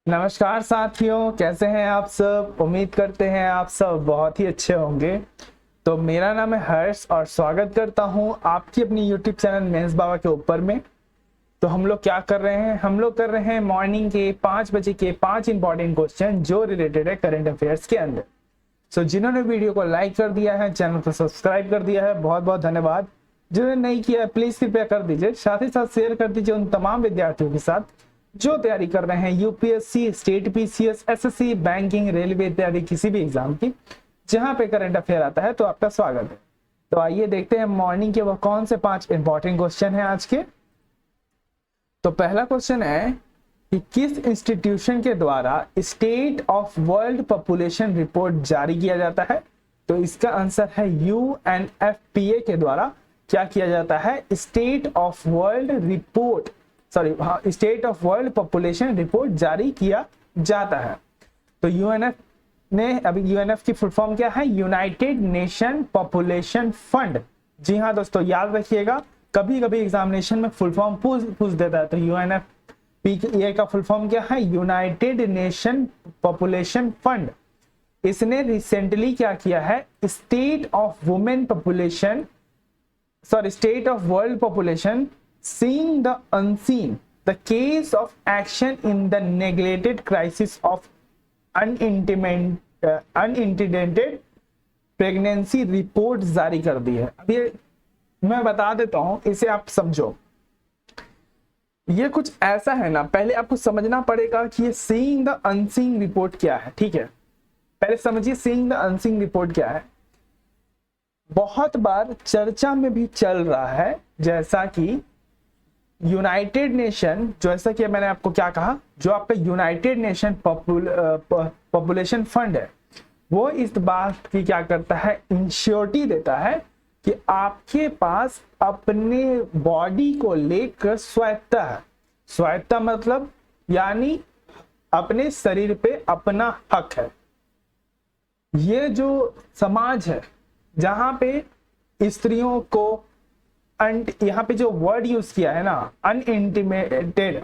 नमस्कार साथियों, कैसे हैं आप सब। उम्मीद करते हैं आप सब बहुत ही अच्छे होंगे। तो मेरा नाम है हर्ष और स्वागत करता हूं आपकी अपनी यूट्यूब चैनल मेंस बाबा के ऊपर में। तो हम लोग क्या कर रहे हैं, हम लोग कर रहे हैं मॉर्निंग के 5 बजे के 5 इंपॉर्टेंट क्वेश्चन जो रिलेटेड है करंट अफेयर्स के अंदर। सो जिन्होंने वीडियो को लाइक कर दिया है, चैनल को सब्सक्राइब कर दिया है, बहुत बहुत धन्यवाद। जिन्होंने नहीं किया है प्लीज कृपया कर दीजिए, साथ ही साथ शेयर कर दीजिए उन तमाम विद्यार्थियों के साथ जो तैयारी कर रहे हैं UPSC, state PCS, SSC, banking, railway इत्यादि किसी भी एग्जाम की जहां पे करंट अफेयर आता है। तो आपका स्वागत है। तो आइए देखते हैं मॉर्निंग के वो कौन से 5 इंपॉर्टेंट क्वेश्चन हैं आज के। तो पहला क्वेश्चन है कि किस इंस्टीट्यूशन के द्वारा state of world population report जारी किया जाता है। तो इसका आंसर है यूएनएफपीए के द्वारा क्या किया जाता है, state of world report, state of world population report जारी किया जाता है। तो यूएनएफ ने, अभी यूएनएफ की फुल फॉर्म क्या है, यूनाइटेड नेशन पॉपुलेशन फंड। जी हाँ दोस्तों, याद रखिएगा, कभी कभी एग्जामिनेशन में फुल फॉर्म पूछ देता है। तो यूएनएफपीए का फुल फॉर्म क्या है, यूनाइटेड नेशन पॉपुलेशन फंड। इसने रिसेंटली क्या किया है, state of women population, state of world population seeing the unseen, the case of action in the neglected crisis of unintended pregnancy report जारी कर दी है। अब ये मैं बता देता हूं, इसे आप समझो। ये कुछ ऐसा है ना, पहले आपको समझना पड़ेगा कि ये seeing the unseen रिपोर्ट क्या है। ठीक है, पहले समझिए seeing the unseen रिपोर्ट क्या है। बहुत बार चर्चा में भी चल रहा है, जैसा कि यूनाइटेड नेशन, जैसा कि मैंने आपको क्या कहा, जो आपका यूनाइटेड नेशन पॉपुलेशन फंड है, वो इस बात की क्या करता है, इंश्योरिटी देता है कि आपके पास अपने बॉडी को लेकर स्वायत्ता है। स्वायत्ता मतलब यानी अपने शरीर पे अपना हक है। ये जो समाज है जहां पे स्त्रियों को, यहाँ पे जो वर्ड यूज किया है ना, अनइंटेंडेड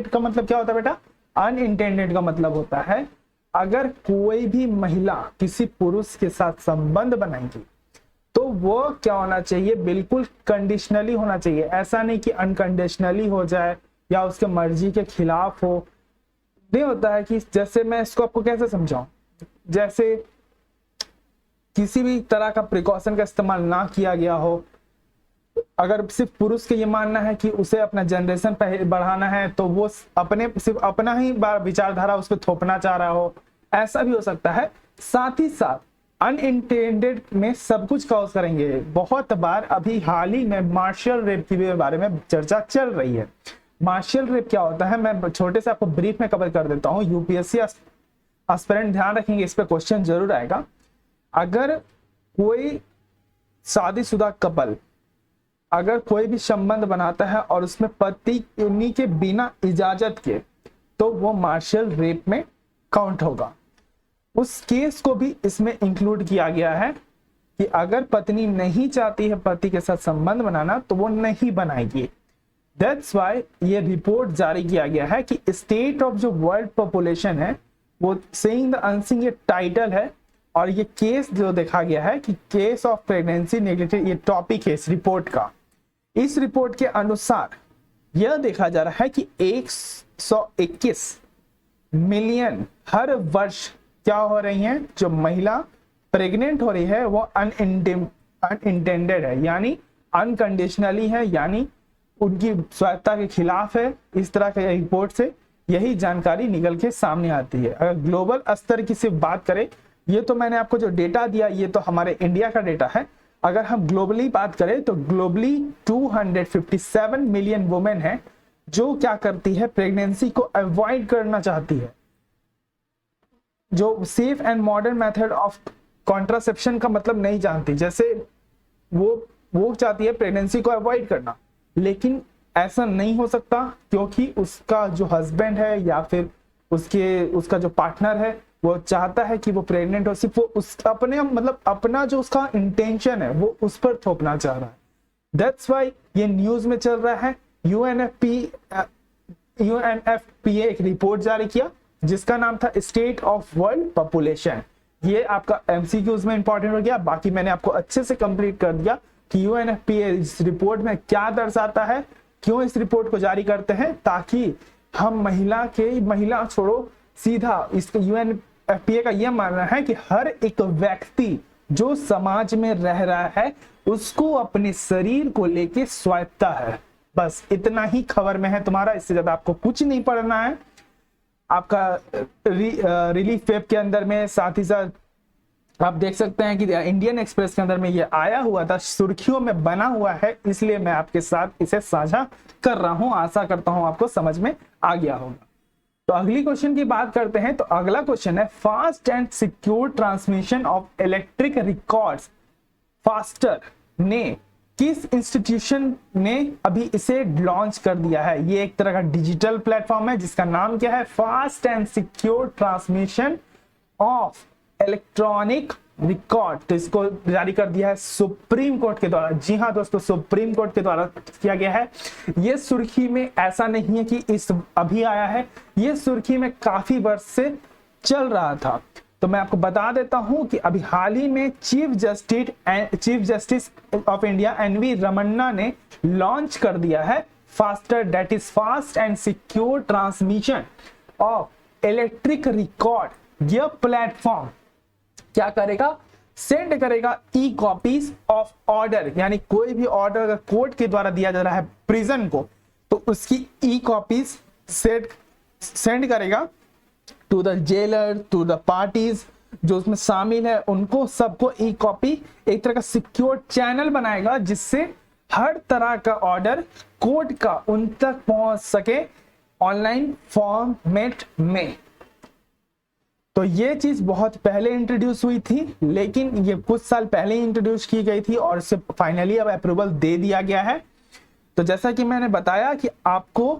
का मतलब क्या होता है बेटा, अनइंटेंडेड का मतलब होता है अगर कोई भी महिला किसी पुरुष के साथ संबंध बनाएगी तो वो क्या होना चाहिए, बिल्कुल कंडीशनली होना चाहिए। ऐसा नहीं कि अनकंडीशनली हो जाए या उसके मर्जी के खिलाफ हो। नहीं होता है कि, जैसे मैं इसको आपको कैसे समझाऊं, जैसे किसी भी तरह का प्रिकॉशन का इस्तेमाल ना किया गया हो। अगर सिर्फ पुरुष के ये मानना है कि उसे अपना जनरेशन बढ़ाना है तो वो सिर्फ अपना ही विचारधारा उस पर थोपना चाह रहा हो, ऐसा भी हो सकता है। साथ ही साथ अनइंटेंडेड में सब कुछ कॉज करेंगे। बहुत बार अभी हाल ही में मार्शल रेप के बारे में चर्चा चल रही है। मार्शल रेप क्या होता है, मैं छोटे से आपको ब्रीफ में कवर कर देता हूँ। यूपीएससी एस्पिरेंट ध्यान रखेंगे, इस पर क्वेश्चन जरूर आएगा। अगर कोई शादीशुदा कपल अगर कोई भी संबंध बनाता है और उसमें पति उन्हीं के बिना इजाजत के, तो वो मार्शल रेप में काउंट होगा। उस केस को भी इसमें इंक्लूड किया गया है कि अगर पत्नी नहीं चाहती है पति के साथ संबंध बनाना तो वो नहीं बनाएगी। दैट्स व्हाई ये रिपोर्ट जारी किया गया है कि स्टेट ऑफ जो वर्ल्ड पॉपुलेशन है, वो सीइंग द अनसीन ये टाइटल है। और ये केस जो देखा गया है कि केस ऑफ प्रेगनेंसी नेग्लेक्टेड, ये टॉपिक है इस रिपोर्ट का। इस रिपोर्ट के अनुसार यह देखा जा रहा है कि 121 मिलियन हर वर्ष क्या हो रही हैं, जो महिला प्रेग्नेंट हो रही है वो अनइंटेंडेड है, यानी अनकंडीशनली है, यानी उनकी स्वायत्ता के खिलाफ है। इस तरह के रिपोर्ट से यही जानकारी निकल के सामने आती है। अगर ग्लोबल स्तर की सिर्फ बात करें, ये तो मैंने आपको जो डेटा दिया ये तो हमारे इंडिया का डेटा है। अगर हम ग्लोबली बात करें तो ग्लोबली 257 मिलियन वुमेन है जो क्या करती है, प्रेगनेंसी को अवॉइड करना चाहती है। जो safe and modern method of contraception का मतलब नहीं जानती, जैसे वो चाहती है प्रेगनेंसी को अवॉइड करना, लेकिन ऐसा नहीं हो सकता क्योंकि उसका जो हस्बैंड है या फिर उसका जो पार्टनर है वो चाहता है कि वो प्रेग्नेंट हो, सिर्फ वो उस अपने मतलब अपना जो उसका इंटेंशन है वो उस पर थोपना चाह रहा है। दैट्स व्हाई ये न्यूज में चल रहा है। यूएनएफपीए यूएनएफपीए एक रिपोर्ट जारी किया जिसका नाम था स्टेट ऑफ वर्ल्ड पॉपुलेशन। ये आपका एमसीक्यूज में इंपॉर्टेंट हो गया, बाकी मैंने आपको अच्छे से कंप्लीट कर दिया कि यूएनएफपीए इस रिपोर्ट में क्या दर्शाता है, क्यों इस रिपोर्ट को जारी करते हैं, ताकि हम महिला छोड़ो सीधा इस यूएनएफपीए का यह मानना है कि हर एक व्यक्ति जो समाज में रह रहा है उसको अपने शरीर को लेके स्वायत्ता है। बस इतना ही खबर में है तुम्हारा, इससे ज्यादा आपको कुछ नहीं पढ़ना है। आपका रिलीफ वेब के अंदर में साथ ही साथ आप देख सकते हैं कि इंडियन एक्सप्रेस के अंदर में ये आया हुआ था, सुर्खियों में बना हुआ है, इसलिए मैं आपके साथ इसे साझा कर रहा हूं। आशा करता हूं आपको समझ में आ गया होगा। तो अगली क्वेश्चन की बात करते हैं। तो अगला क्वेश्चन है fast and secure transmission of electric records faster ने किस इंस्टीट्यूशन ने अभी इसे लॉन्च कर दिया है। ये एक तरह का डिजिटल प्लेटफॉर्म है जिसका नाम क्या है, fast and secure transmission of electronic record. तो इसको जारी कर दिया है सुप्रीम कोर्ट के द्वारा। जी हाँ दोस्तों, सुप्रीम कोर्ट के द्वारा किया गया है। ये सुर्खी में ऐसा नहीं है कि इस अभी आया है, ये सुर्खी में काफी वर्ष से चल रहा था। तो मैं आपको बता देता हूं कि अभी हाल ही में chief justice of India NV Ramana ने लॉन्च कर दिया है FASTER, that is fast and secure transmission of electric record. यह प्लेटफॉर्म क्या करेगा, सेंड करेगा ई कॉपीज ऑफ ऑर्डर, यानी कोई भी ऑर्डर अगर कोर्ट के द्वारा दिया जा रहा है प्रिजन को, तो उसकी ई कॉपीज सेंड करेगा to the jailer, to the parties जो उसमें शामिल है, उनको सबको ई कॉपी एक तरह का सिक्योर चैनल बनाएगा जिससे हर तरह का ऑर्डर कोर्ट का उन तक पहुंच सके ऑनलाइन फॉर्मेट में। तो ये चीज बहुत पहले इंट्रोड्यूस हुई थी, लेकिन ये कुछ साल पहले ही इंट्रोड्यूस की गई थी और इसे फाइनली अब अप्रूवल दे दिया गया है। तो जैसा कि मैंने बताया कि आपको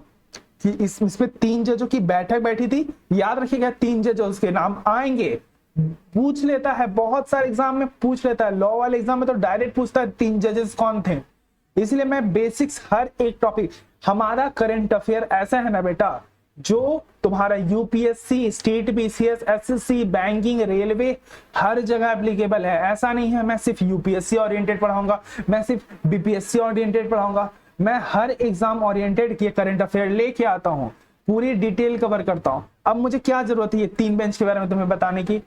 कि इसमें 3 जजों की बैठक बैठी थी, याद रखिएगा 3 जजों के नाम आएंगे। पूछ लेता है, बहुत सारे एग्जाम में पूछ लेता है, लॉ वाले एग्जाम में तो डायरेक्ट पूछता है 3 जजेस कौन थे। इसलिए मैं बेसिक्स हर एक टॉपिक, हमारा करंट अफेयर ऐसा है ना बेटा, जो तुम्हारा UPSC, state BCS, SSC, banking, railway हर जगह एप्लीकेबल है। ऐसा नहीं है मैं सिर्फ यूपीएससी ओरिएंटेड पढ़ाऊंगा, मैं सिर्फ बीपीएससी ओरिएंटेड पढ़ाऊंगा, मैं हर एग्जाम ओरिएंटेड के करंट अफेयर लेके आता हूं, पूरी डिटेल कवर करता हूं। अब मुझे क्या जरूरत है ये 3 बेंच के बारे में तुम्हें बताने की?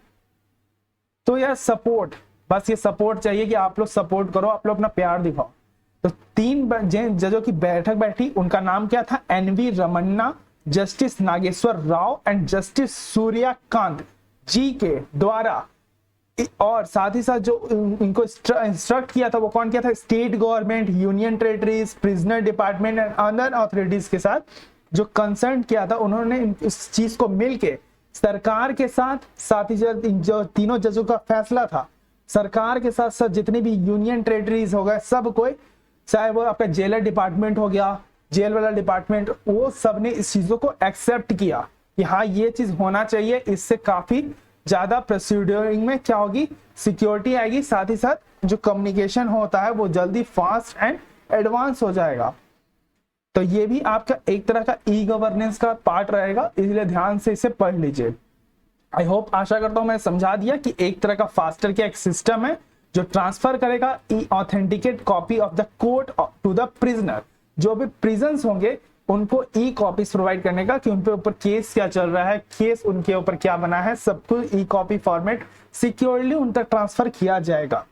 तो यार सपोर्ट, बस ये सपोर्ट चाहिए कि आप लोग सपोर्ट करो, आप लोग अपना प्यार दिखाओ। तो 3 जजों की बैठक बैठी, उनका नाम क्या था, NV Ramana, justice Nageswara Rao and justice Surya Kant ji के द्वारा। और साथ ही साथ जो इनको इंस्ट्रक्ट किया था वो कौन किया था, state government, union territories, prisoner department and other authorities के साथ जो कंसर्न किया था, उन्होंने इस चीज को मिलके सरकार के साथ ही जो तीनों जजों का फैसला था, सरकार के साथ साथ जितनी भी यूनियन टेरिटरीज हो गए, सब कोई, चाहे वो आपका जेलर डिपार्टमेंट हो गया, जेल वाला डिपार्टमेंट, वो सब ने इस चीजों को एक्सेप्ट किया कि हाँ ये चीज होना चाहिए। इससे काफी ज्यादा प्रोसीड्यूरिंग में क्या होगी, सिक्योरिटी आएगी, साथ ही साथ जो कम्युनिकेशन होता है वो जल्दी फास्ट एंड एडवांस हो जाएगा। तो ये भी आपका एक तरह का ई गवर्नेंस का पार्ट रहेगा, इसलिए ध्यान से इसे पढ़ लीजिए। आई होप, आशा करता हूं मैं समझा दिया कि एक तरह का फास्टर का एक सिस्टम है जो ट्रांसफर करेगा e authenticate copy of the court to the prisoner. जो भी प्रिजन्स होंगे उनको ई कॉपीज प्रोवाइड करने का कि उनके ऊपर केस क्या चल रहा है, केस उनके ऊपर क्या बना है, सबको ई कॉपी फॉर्मेट सिक्योरली उन तक ट्रांसफर किया जाएगा।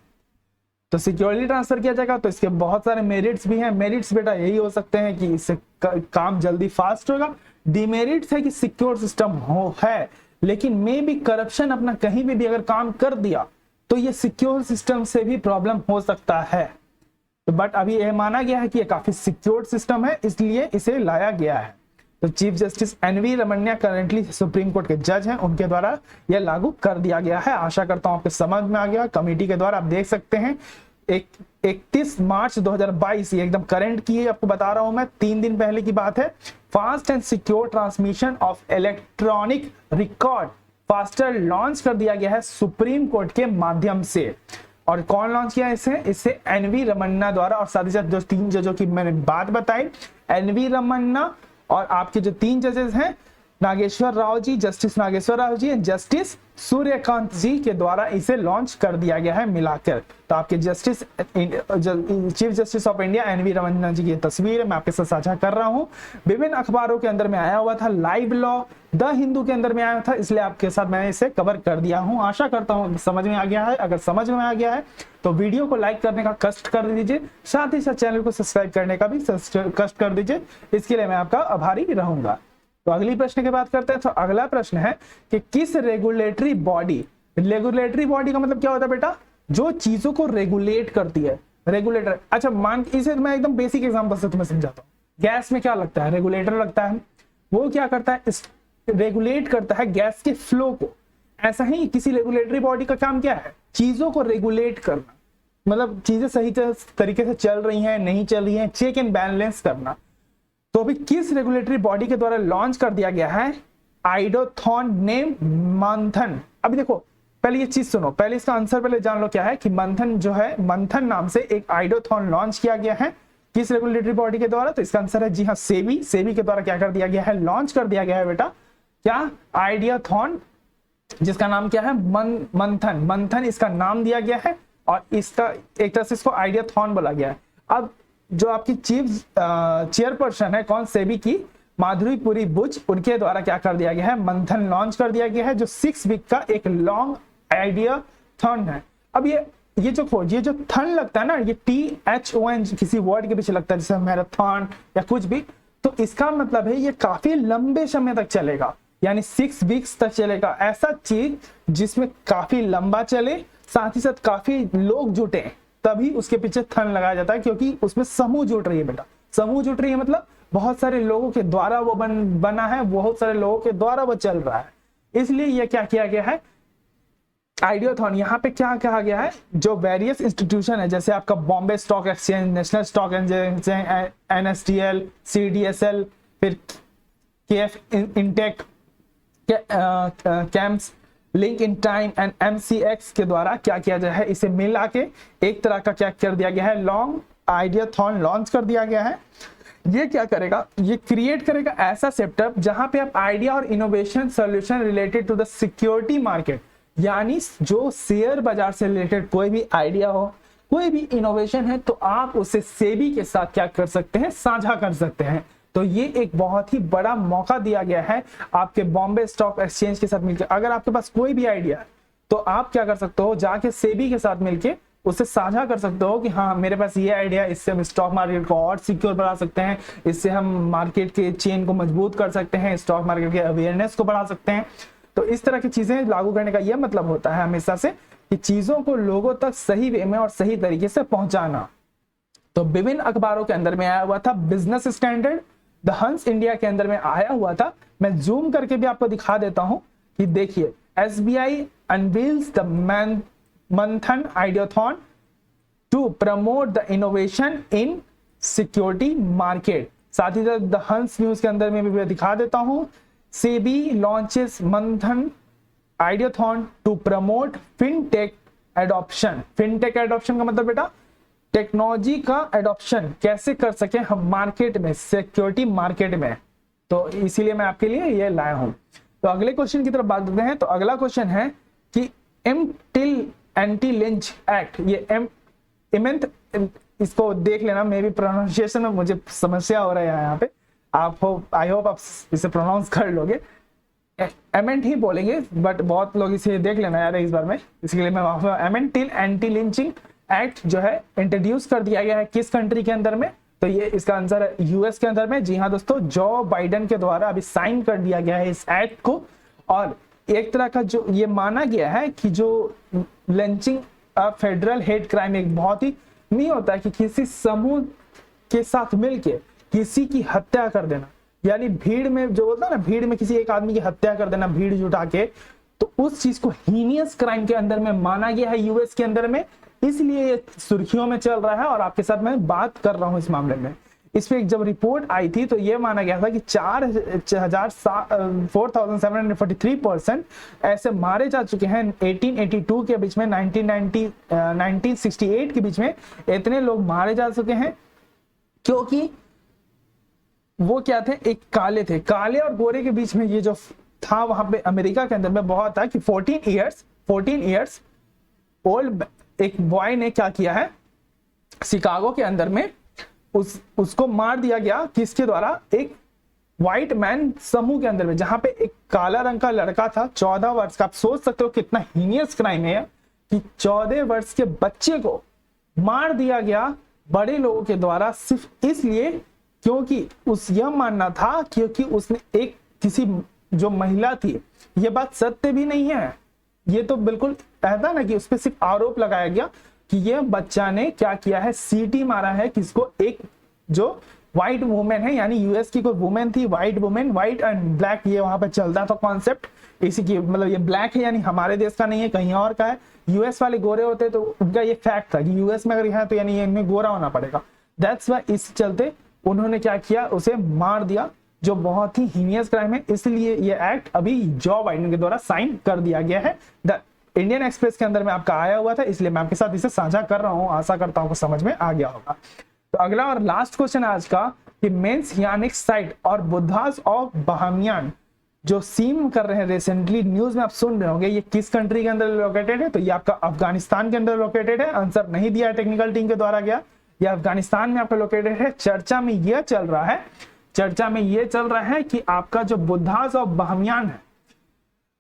तो सिक्योरली ट्रांसफर किया जाएगा तो इसके बहुत सारे मेरिट्स भी हैं। मेरिट्स बेटा यही हो सकते हैं कि इससे काम जल्दी फास्ट होगा। डिमेरिट्स है कि सिक्योर सिस्टम है, लेकिन मे भी करप्शन अपना कहीं भी अगर काम कर दिया तो ये सिक्योर सिस्टम से भी प्रॉब्लम हो सकता है। तो बट अभी यह माना गया है कि ये काफी सिक्योर सिस्टम है, इसलिए इसे लाया गया है। तो chief justice N V Ramana currently supreme court के जज हैं, उनके द्वारा यह लागू कर दिया गया है। आशा करता हूं आपके समझ में आ गया। कमेटी के द्वारा आप देख सकते हैं 31 मार्च 2022, ये एकदम करंट की है, आपको बता रहा हूं मैं, 3 दिन पहले की बात है। Fast and secure transmission of electronic record faster launch कर दिया गया है सुप्रीम कोर्ट के माध्यम से। और कौन लॉन्च किया इसे एनवी रमन्ना द्वारा। और साथ ही साथ जो 3 जजों की मैंने बात बताई, एनवी रमन्ना और आपके जो 3 जजेस हैं, नागेश्वर राव जी, जस्टिस नागेश्वर राव जी, जस्टिस सूर्यकांत जी के द्वारा इसे लॉन्च कर दिया गया है मिलाकर। तो आपके justice chief justice of India NV Ramana ji की तस्वीर मैं आपके साथ साझा कर रहा हूं। विभिन्न अखबारों के अंदर में आया हुआ था, लाइव लॉ, द हिंदू के अंदर में आया था, इसलिए आपके साथ मैंने इसे कवर कर दिया हूं। आशा करता हूं समझ में आ गया है। अगर समझ में आ गया है तो वीडियो को लाइक करने का कष्ट कर दीजिए, साथ ही साथ चैनल को सब्सक्राइब करने का भी कष्ट कर दीजिए, इसके लिए मैं आपका आभारी रहूंगा। तो अगली प्रश्न की बात करते हैं। तो अगला प्रश्न है कि किस रेगुलेटरी बॉडी का मतलब क्या होता है बेटा? जो चीजों को रेगुलेट करती है, रेगुलेटर। अच्छा मान, इसे मैं एकदम बेसिक एग्जांपल से तुम्हें समझाता हूँ। गैस में क्या लगता है? रेगुलेटर लगता है। वो क्या करता है? रेगुलेट करता है गैस के फ्लो को। ऐसा ही किसी रेगुलेटरी बॉडी का काम क्या है? चीजों को रेगुलेट करना, मतलब चीजें सही तरीके से चल रही हैं नहीं चल रही हैं, चेक एंड बैलेंस करना। तो अभी किस रेगुलेटरी बॉडी के द्वारा लॉन्च कर दिया गया है? आइडियोथॉन नेम मंथन। अभी देखो पहले ये चीज सुनो, पहले इसका आंसर पहले जान लो क्या है कि मंथन जो है, मंथन नाम से एक आइडियोथॉन लॉन्च किया गया है किस रेगुलेटरी बॉडी के द्वारा? तो इसका आंसर है जी हाँ, सेबी। सेबी के द्वारा क्या कर दिया गया है? लॉन्च कर दिया गया है बेटा क्या? आइडियोथॉन, जिसका नाम क्या है? मंथन। मंथन इसका नाम दिया गया है और इसका एक तरह से इसको आइडियाथॉन बोला गया है। अब जो आपकी चेयरपर्सन है कौन? सेबी की माधुरी पुरी बुच, उनके द्वारा क्या कर दिया गया है? मंथन लॉन्च कर दिया गया है, जो 6 वीक का एक लॉन्ग आइडियाथॉन है। अब ये जो खोज, ये जो थन लगता है ना, ये THON किसी वर्ड के पीछे लगता है, जैसे मैराथन या कुछ भी, तो इसका मतलब है ये काफी लंबे समय तक चलेगा, यानी 6 वीक्स तक चलेगा। ऐसा चीज जिसमें काफी लंबा चले, साथ ही साथ काफी लोग जुटे, तभी उसके पीछे थन लगाया जाता है, क्योंकि उसमें समूह जुट रही है बेटा। समूह जुट रही है मतलब बहुत सारे लोगों के द्वारा वो बना है, बहुत सारे लोगों के द्वारा वो चल रहा है, इसलिए ये क्या किया गया है? आइडियोथॉन। यहाँ पे क्या कहा गया है? जो वेरियस इंस्टीट्यूशन है, जैसे आपका Bombay stock exchange, national stock exchange, NSDL, CDSL, फिर KF intake, camps, link in time and MCX के द्वारा क्या किया जाए है? इसे मिला के एक तरह का क्या कर दिया गया है? लॉन्ग आइडियाथॉन लॉन्च कर दिया गया है। ये क्या करेगा? ये क्रिएट करेगा ऐसा सेटअप जहां पे आप आइडिया और innovation solution related to the security market, यानी जो शेयर बाजार से रिलेटेड कोई भी आइडिया हो, कोई भी इनोवेशन है, तो आप उसे सेबी के साथ क्या कर सकते हैं? साझा कर सकते हैं। तो ये एक बहुत ही बड़ा मौका दिया गया है आपके बॉम्बे स्टॉक एक्सचेंज के साथ मिलकर। अगर आपके पास कोई भी आइडिया है तो आप क्या कर सकते हो? जाके सेबी के साथ मिलके उसे साझा कर सकते हो कि हाँ मेरे पास ये आइडिया, इससे हम स्टॉक मार्केट को और सिक्योर बना सकते हैं, इससे हम मार्केट के चेन को मजबूत कर सकते हैं, स्टॉक मार्केट के अवेयरनेस को बढ़ा सकते हैं। तो इस तरह की चीजें लागू करने का यह मतलब होता है हमेशा से कि चीजों को लोगों तक सही वे में और सही तरीके से पहुंचाना। तो विभिन्न अखबारों के अंदर में आया हुआ था बिजनेस स्टैंडर्ड, द हंस इंडिया के अंदर में आया हुआ था। मैं जूम करके भी आपको दिखा देता हूं कि देखिए, SBI unveils the Manthan ideathon to promote the innovation in security market. साथ ही साथ द हंस न्यूज के अंदर में भी मैं दिखा देता हूं, SEBI launches Manthan ideathon to promote fintech adoption. Fintech adoption का मतलब बेटा टेक्नोलॉजी का एडॉप्शन कैसे कर सके हम मार्केट में, सिक्योरिटी मार्केट में। तो इसीलिए मैं आपके लिए ये लाया हूं। तो अगले क्वेश्चन की तरफ बात करते हैं। तो अगला क्वेश्चन है कि MTIL एंटी लिंच एक्ट, ये इसको देख लेना, मे भी प्रोनाउंसिएशन में मुझे समस्या हो रहा है यहाँ पे, आई होप आप इसे प्रोनाउंस कर लोगे। एमेंट ही बोलेंगे बट बहुत लोग इसे देख लेना यार इस बार में, इसके लिए मैं MTIL एंटी लिंचिंग एक्ट जो है इंट्रोड्यूस कर दिया गया है किस कंट्री के अंदर में? तो ये इसका आंसर है यूएस के अंदर में। जी हाँ दोस्तों, जो बाइडेन के द्वारा अभी साइन कर दिया गया है इस एक्ट को। और एक तरह का जो ये माना गया है कि जो लिंचिंग फेडरल हेट क्राइम एक बहुत ही नहीं होता है कि किसी समूह के साथ मिलके किसी की हत्या कर देना, यानी भीड़ में जो होता है ना, भीड़ में किसी एक आदमी की हत्या कर देना भीड़ जुटा के, तो उस चीज को हीनियस क्राइम के अंदर में माना गया है यूएस के अंदर में, इसलिए ये सुर्खियों में चल रहा है और आपके साथ मैं बात कर रहा हूं इस मामले में। इस पे जब रिपोर्ट आई थी तो ये माना गया था कि 4,743 पर्सन ऐसे मारे जा चुके हैं 1882 के बीच में, 1968 के बीच में इतने लोग मारे जा चुके हैं, क्योंकि वो क्या थे, एक काले थे, काले और गोरे के बीच में ये जो था वहां पे अमेरिका के अंदर में बहुत था कि 14 इयर्स ओल्ड एक बॉय ने क्या किया है, शिकागो के अंदर में उसको मार दिया गया, किसके द्वारा, एक व्हाइट मैन समूह के अंदर में, जहां पे एक काला रंग का लड़का था 14 वर्ष का। आप सोच सकते हो कितना हीनियस क्राइम है कि 14 वर्ष के बच्चे को मार दिया गया बड़े लोगों के द्वारा, सिर्फ इसलिए क्योंकि यह मानना था क्योंकि उसने एक किसी जो महिला थी, यह बात सत्य भी नहीं है, ये तो बिल्कुल ऐसा ना कि उस पर सिर्फ आरोप लगाया गया कि यह बच्चा ने क्या किया है, सीटी मारा है किसको, एक जो व्हाइट वुमेन है, यानी यूएस की कोई वुमेन थी, white women, white and black ये वहां पे चलता था कॉन्सेप्ट, इसी की मतलब ये ब्लैक है यानी हमारे देश का नहीं है, कहीं और का है। यूएस वाले गोरे होते तो उनका ये फैक्ट था कि यूएस में अगर है तो यानी इनमें गोरा होना पड़ेगा, दैट्स वाई इस चलते उन्होंने क्या किया, उसे मार दिया, जो बहुत ही हीनियस क्राइम है। इसलिए ये एक्ट अभी जो बाइडेन के द्वारा साइन कर दिया गया है। द इंडियन एक्सप्रेस के अंदर में आपका आया हुआ था, इसलिए मैं आपके साथ इसे साझा कर रहा हूं, आशा करता हूं को समझ में आ गया होगा। तो अगला और लास्ट क्वेश्चन आज का कि मेंस यानिक साइट और बुद्धास ऑफ बहामियान जो सीम कर रहे हैं रिसेंटली न्यूज में आप सुन रहे होंगे, ये किस कंट्री के अंदर लोकेटेड है, तो ये आपका अफगानिस्तान के अंदर लोकेटेड है। आंसर नहीं दिया है टेक्निकल टीम के द्वारा गया, ये अफगानिस्तान में आपका लोकेटेड है। चर्चा में यह चल रहा है कि आपका जो बुद्धास ऑफ बहामियान है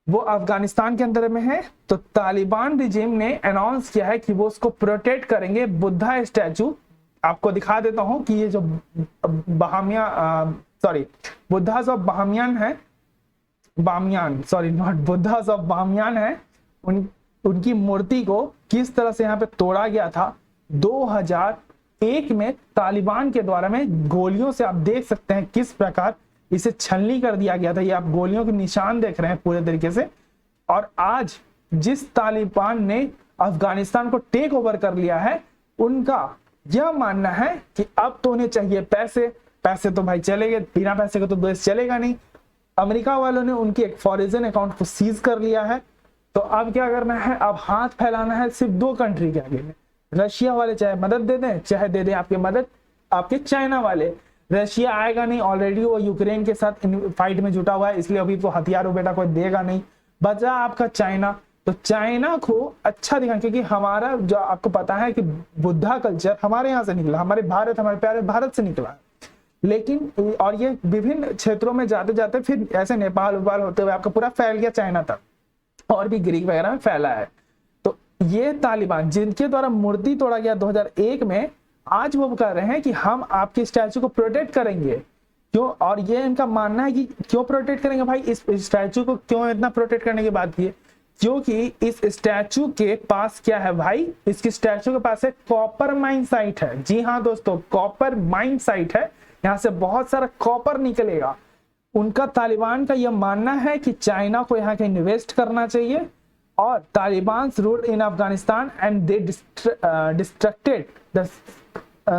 वो अफगानिस्तान के अंदर में है। तो तालिबान रिजिम ने अनाउंस किया है कि वो उसको प्रोटेक्ट करेंगे। बुद्धा स्टैचू आपको दिखा देता हूं कि ये जो बुद्धास ऑफ बहामियान है, बुद्धास ऑफ बहामियान है, उनकी मूर्ति को किस तरह से यहाँ पे तोड़ा गया था 2001 में तालिबान के द्वारा में गोलियों से। आप देख सकते हैं किस प्रकार इसे छलनी कर दिया गया था, ये आप गोलियों के निशान देख रहे हैं पूरे तरीके से। और आज जिस तालिबान ने अफगानिस्तान को टेक ओवर कर लिया है, उनका यह मानना है कि अब तो उन्हें चाहिए पैसे तो भाई चले गए, बिना पैसे के तो देश चलेगा नहीं। अमेरिका वालों ने उनकी एक फॉरेन अकाउंट को सीज कर लिया है, तो अब क्या करना है, अब हाथ फैलाना है सिर्फ 2 कंट्री के आगे में। रशिया वाले चाहे मदद दे दें, चाहे दे दें आपकी मदद आपके चाइना वाले। रशिया आएगा नहीं, ऑलरेडी वो यूक्रेन के साथ फाइट में जुटा हुआ है, इसलिए अभी तो हथियार बेटा कोई देगा नहीं। बचा आपका चाइना, तो चाइना को अच्छा दिखा, क्योंकि हमारा जो आपको पता है कि बुद्धा कल्चर हमारे यहाँ से निकला, हमारे प्यारे भारत से निकला। लेकिन और ये विभिन्न क्षेत्रों में जाते जाते फिर ऐसे नेपाल होते हुए आपका पूरा फैल गया चाइना तक, और भी ग्रीक वगैरह में फैला है। तो ये तालिबान जिनके द्वारा मूर्ति तोड़ा गया 2001 में, आज वो कह रहे हैं कि हम आपके स्टैचू को प्रोटेक्ट करेंगे। क्यों? और ये इनका मानना है कि क्यों प्रोटेक्ट करेंगे भाई, इस स्टैचू को क्यों इतना प्रोटेक्ट करने की बात की है, क्योंकि इस स्टैचू के पास क्या है भाई, इसकी स्टैचू के पास एक कॉपर माइन साइट है। जी हाँ दोस्तों, कॉपर माइन साइट है, यहाँ से बहुत सारा कॉपर निकलेगा। उनका तालिबान का यह मानना है कि चाइना को यहाँ के इन्वेस्ट करना चाहिए। और Taliban ruled in Afghanistan and they distracted the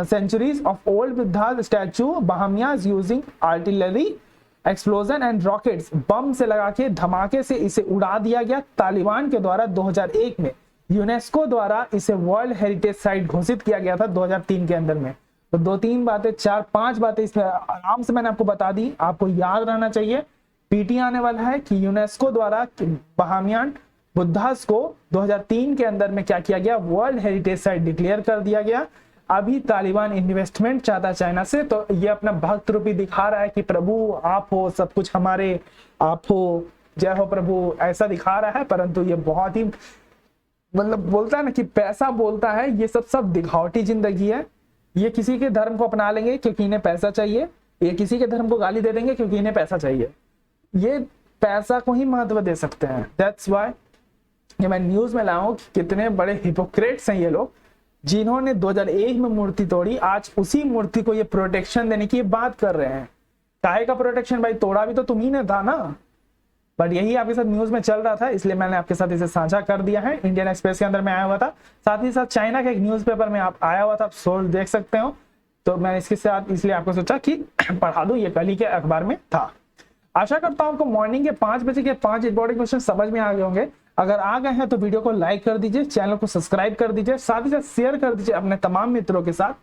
centuries of old Buddha statue Bahamias using artillery explosion and rockets। बम से लगा के धमाके से इसे उड़ा दिया गया तालिबान के द्वारा 2001 में। यूनेस्को द्वारा इसे वर्ल्ड हेरिटेज साइट घोषित किया गया था 2003 के अंदर में। तो 2-3 बातें 4-5 बातें इसमें आराम से मैंने आपको बता दी, आपको याद रहना चाहिए। पीटी आने वाला है कि यूनेस्को द्वारा बहामियान बुद्धास को 2003 के अंदर में क्या किया गया, वर्ल्ड हेरिटेज साइट डिक्लेयर कर दिया गया। अभी तालिबान इन्वेस्टमेंट चाहता है चाइना से, तो ये अपना भक्त रूपी दिखा रहा है कि प्रभु आप हो, सब कुछ हमारे आप हो, जय हो प्रभु, ऐसा दिखा रहा है। परंतु ये बहुत ही मतलब बोलता है ना कि पैसा बोलता है, ये सब दिखावटी जिंदगी है। ये किसी के धर्म को अपना लेंगे क्योंकि इन्हें पैसा चाहिए, ये किसी के धर्म को गाली दे देंगे क्योंकि इन्हें पैसा चाहिए। ये पैसा को ही महत्व दे सकते हैं। दैट्स व्हाई ये मैं न्यूज में लाया हूं कि कितने बड़े हिपोक्रेट्स हैं ये लोग, जिन्होंने 2001 में मूर्ति तोड़ी, आज उसी मूर्ति को ये प्रोटेक्शन देने की बात कर रहे हैं। काहे का प्रोटेक्शन भाई, तोड़ा भी तो तुम ही ने था ना। बट यही आपके साथ न्यूज में चल रहा था, इसलिए मैंने आपके साथ इसे साझा कर दिया है। इंडियन एक्सप्रेस के अंदर में आया हुआ था, साथ ही साथ चाइना के एक न्यूज़पेपर में आप आया हुआ था, आप सोर्स देख सकते हो। तो मैं इसके साथ इसलिए आपको सोचा कि पढ़ा दूं, ये कल ही के अखबार में था। आशा करता हूं आपको मॉर्निंग के 5 बजे के 5 इंपॉर्टेंट क्वेश्चन समझ में आ गए होंगे। अगर आ गए हैं तो वीडियो को लाइक कर दीजिए, चैनल को सब्सक्राइब कर दीजिए, साथ ही साथ शेयर कर दीजिए अपने तमाम मित्रों के साथ।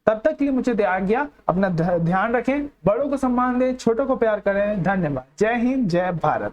तब तक के लिए मुझे दिया गया, अपना ध्यान रखें, बड़ों को सम्मान दें, छोटों को प्यार करें। धन्यवाद। जय हिंद, जय भारत।